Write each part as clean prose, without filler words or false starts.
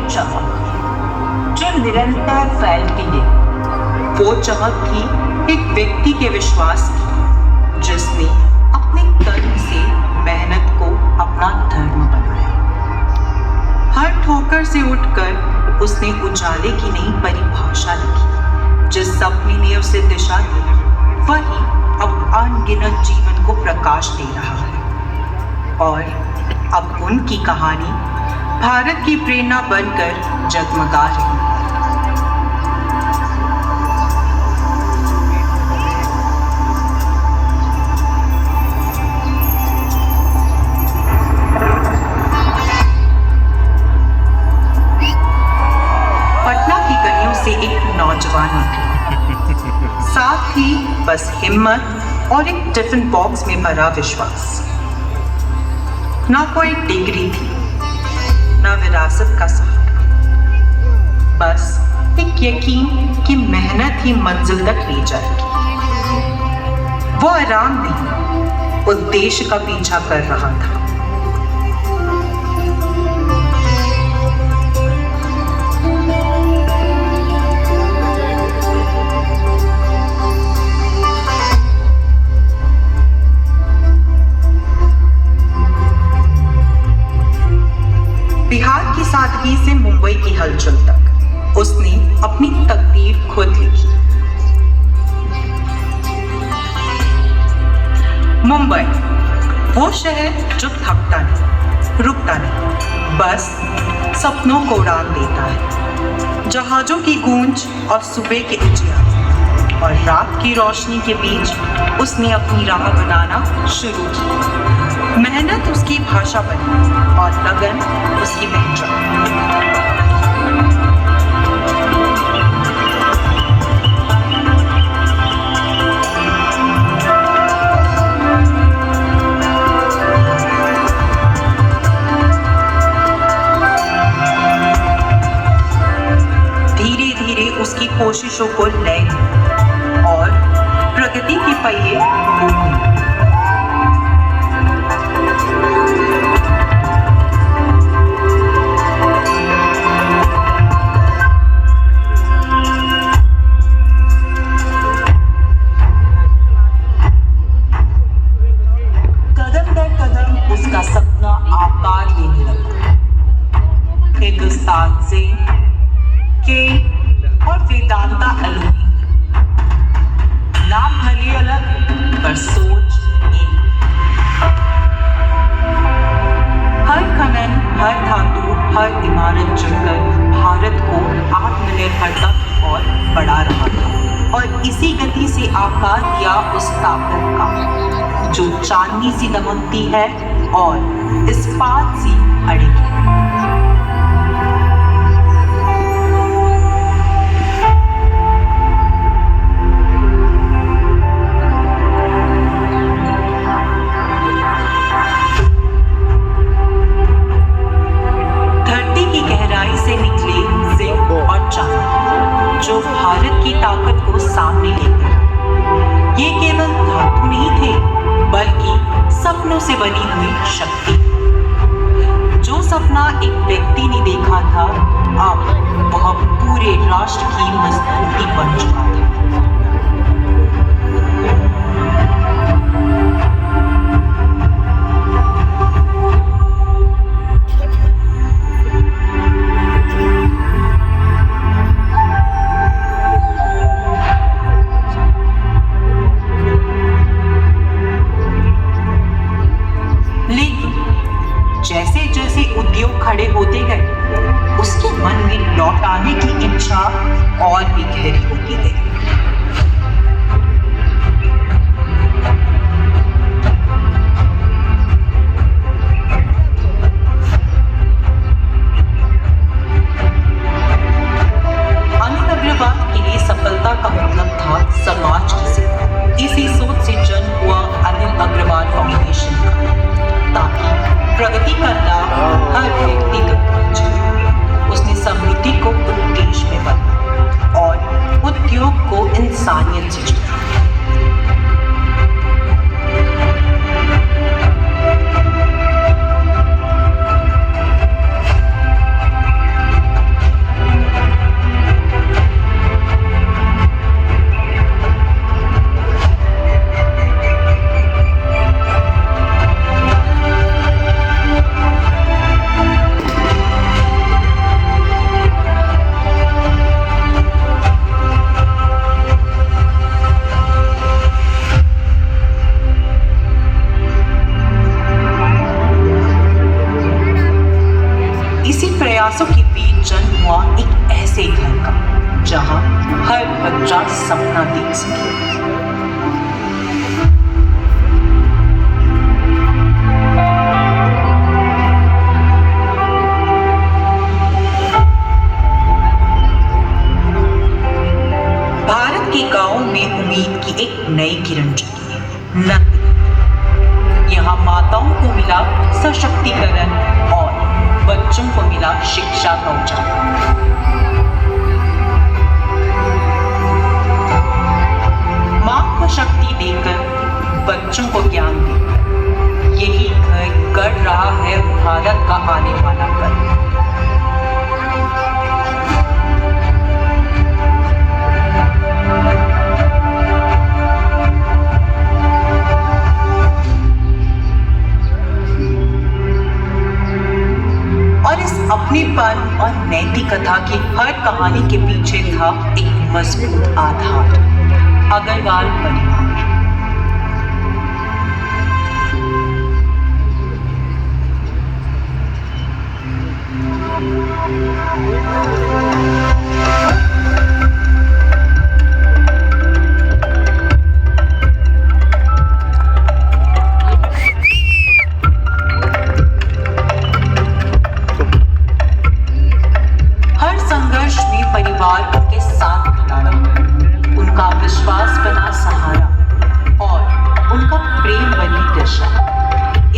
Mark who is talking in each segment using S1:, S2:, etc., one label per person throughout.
S1: चमक जो निरंतर फैलती गई। वो चमक थी एक व्यक्ति के विश्वास की, जिसने अपने कर्म से मेहनत को अपना धर्म बनाया। हर ठोकर से उठकर उसने उजाले की नई परिभाषा लिखी। जिस सपने ने उसे दिशा दी, वही अब अनगिनत जीवन को प्रकाश दे रहा है। और अब उनकी कहानी भारत की प्रेरणा बनकर जगमगा रही है। पटना की गलियों से एक नौजवान निकला, साथ ही बस हिम्मत और एक टिफिन बॉक्स में भरा विश्वास। ना कोई डिग्री थी, ना विरासत का सहारा, बस एक यकीन कि मेहनत ही मंजिल तक ले जाएगी। वो आराम नहीं, उद्देश्य का पीछा कर रहा था। बिहार की सादगी से मुंबई की हलचल तक उसने अपनी तकदीर खुद लिखी। मुंबई, वो शहर जो थकता नहीं, रुकता नहीं, बस सपनों को उड़ान देता है। जहाजों की गूंज और सुबह के उजियारे और रात की रोशनी के बीच उसने अपनी राह बनाना शुरू की। मेहनत उसकी भाषा बनी और लगन उसकी पहचान। धीरे धीरे उसकी कोशिशों को लय और प्रगति के पहिए घूमने। हिंदुस्तान से के और वेदांता अलूनी, नाम भले अलग पर सोच एक। हर खनन, हर धातु, हर इमारत जुड़कर भारत को आत्मनिर्भरता की ओर बढ़ा रहा था। और इसी गति से आकार दिया उस ताकत का जो चांदनी सी दमकती है और इस्पात सी अड़ेगी। जो भारत की ताकत को सामने लेकर, ये केवल धातु नहीं थे, बल्कि सपनों से बनी हुई शक्ति। जो सपना एक व्यक्ति ने देखा था, अब वह पूरे राष्ट्र की मजबूती बन चुका था। जैसे जैसे उद्योग खड़े होते गए, उसकी हुआ एक ऐसे घर का जहां हर बच्चा सपना देख सके। भारत के गांवों में उम्मीद की एक नई किरण चमकी। नंद यहाँ माताओं को मिला सशक्तिकरण और बच्चों को मिला शिक्षा का उजाला। मां को शक्ति देकर बच्चों को ज्ञान देकर यही घर गढ़ रहा है भारत का आने वाला कल। और इस अपनेपन और नैतिकता की हर कहानी के पीछे था एक मजबूत आधार, अग्रवाल परिवार। परिवार के साथ खड़ा रहा, उनका विश्वास बना सहारा और उनका प्रेम बनी दिशा।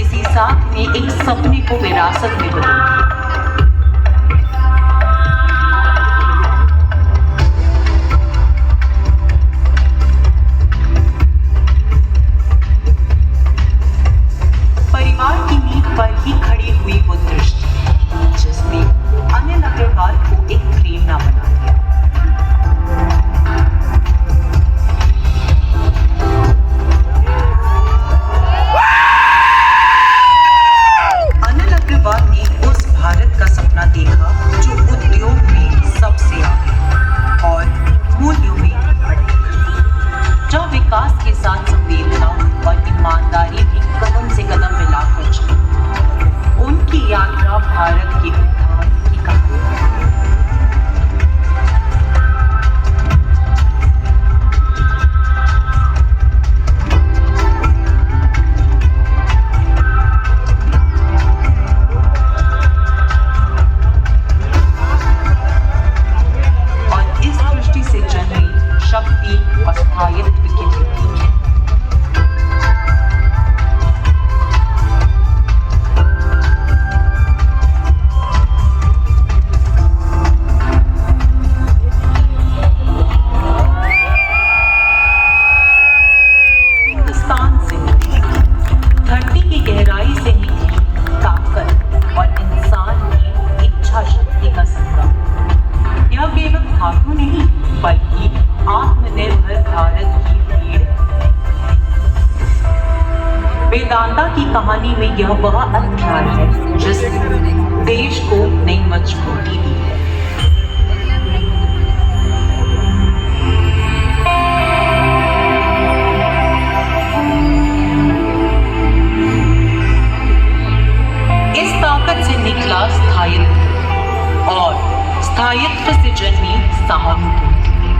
S1: इसी साथ ने एक सपने को विरासत में बदल दिया। परिवार की नींव पर ही खड़ी हुई वो दृष्टि जिसने अनिल अग्रवाल को एक प्रेरणा बना दिया। अनिल अग्रवाल ने उस भारत का सपना देखा जो उद्योग में सबसे आगे और मूल्यों में अटूट, जहाँ विकास के साथ संवेदना और ईमानदारी भी कदम से कदम मिलाकर चली। उनकी यात्रा भारत के उत्थान की कहानी है। और इस दृष्टि से जन्मी शक्ति और स्थायित्व की प्रतीक है। धरती की गहराई से निकली ताकत और इंसान की इच्छा शक्ति का संगम। यह केवल धातु नहीं बल्कि आत्मनिर्भर भारत की भीड़ है। वेदांता की कहानी में यह वह अध्याय है जिसने देश को नई मजबूती दी है। ताकत से निकला स्थायित्व और स्थायित्व से जन्मी सहानुभूति।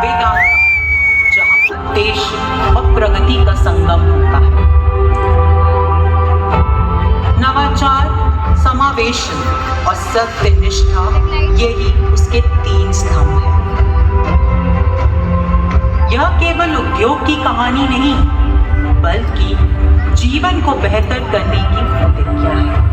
S1: वेदांत जहां उद्देश्य और प्रगति का संगम होता है। नवाचार, समावेशन और सत्यनिष्ठा यही उसके 3 स्तंभ हैं। यह केवल उद्योग की कहानी नहीं बल्कि जीवन को बेहतर करने की प्रतिज्ञा है।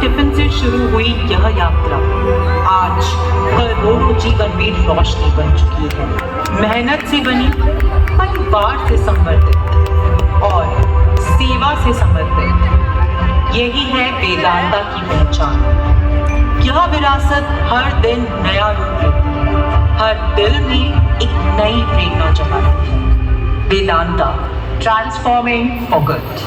S1: टिफिन से शुरू हुई यह यात्रा आज करोड़ों जीवन में रोशनी बन चुकी है। मेहनत से बनी, परिवार से संवर्धित और सेवा से समर्पित, यही है वेदांता की पहचान। यह विरासत हर दिन नया रूप लेती है, हर दिल में एक नई प्रेरणा जगाती है। Vedanta, transforming for good.